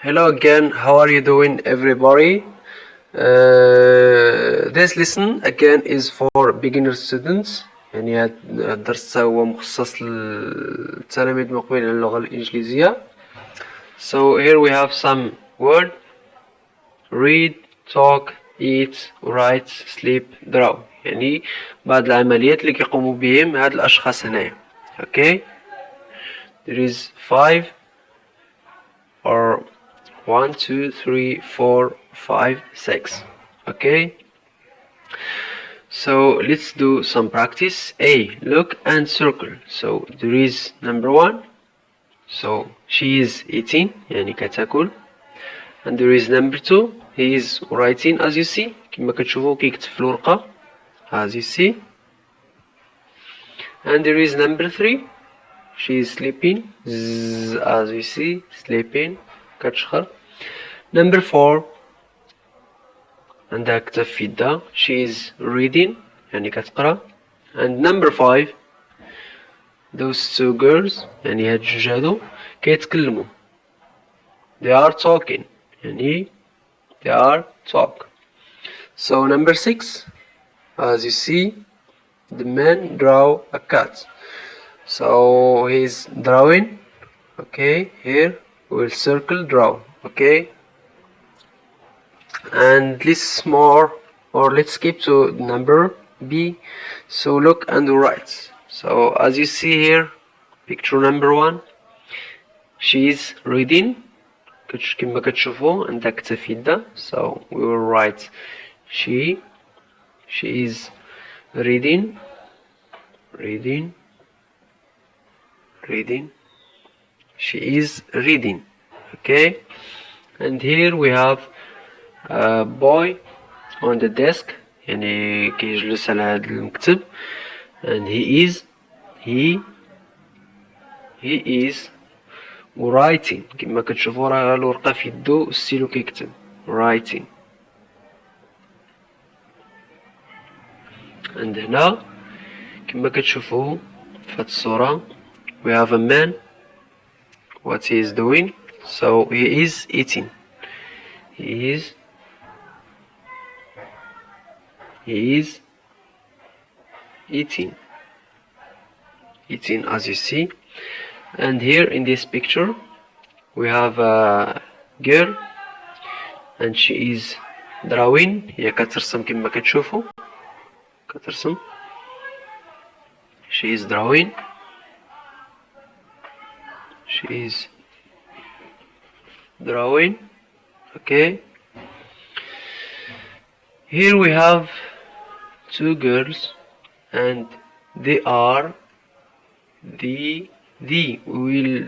Hello again, how are you doing everybody? This lesson again is for beginner students. يعني هذا الدرس هو مخصص للتلاميذ المقبلين على اللغة الإنجليزية. So here we have some word: read, talk, eat, write, sleep, draw. يعني بعض العمليات اللي كيقوموا بهم هاد الأشخاص هنايا. Okay, there is 5 or 1, 2, 3, 4, 5, 6. Okay, so let's do some practice. A, look and circle. So there is number 1. So she is eating, يعني كتاكل. And there is number 2. He is writing, as you see. كما كتشوفوا كيكتب في الورقة, as you see. And there is number 3. She is sleeping, as you see, sleeping. كتشخر. Number 4. عندها كتاب في يدها. She is reading, يعني كتقرا. And number 5. Those two girls, يعني هاد الجوج هادو كيتكلموا. They are talking, يعني they are talk. So number 6, as you see, the man draw a cat. So he's drawing. Okay, here we'll circle draw. Okay, and let's let's skip to number B. So look and write. So as you see here, picture number 1, she's reading. كما كتشوفوا عندها كتاب في يدها. So we will write she is reading. She is reading. Okay, and here we have a boy on the desk, يعني كيجلس على هذا المكتب. And he is writing. كما كتشوفوا راه الورقة في يدو ستيلو كيكتب writing. and هنا كما كتشوفوا في هاد الصورة we have a man. What he is doing? So he is eating. He is eating, as you see. And here in this picture we have a girl, and she is drawing. هي كترسم كما كتشوفوا كترسم. She is drawing. Okay, here we have two girls, and they are the. We will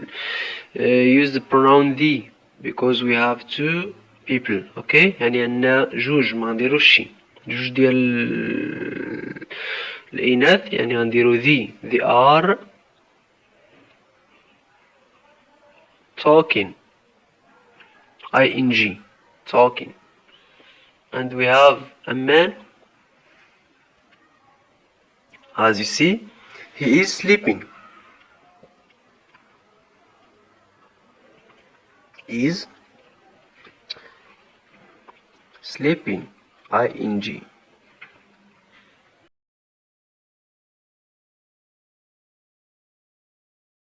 use the pronoun the because we have two people. Okay, يعني عندنا جوج ما نديروش شي جوج ديال الإناث، يعني غنديرو they are talking, ing, talking. And we have a man, as you see, he is sleeping. Is sleeping, ing.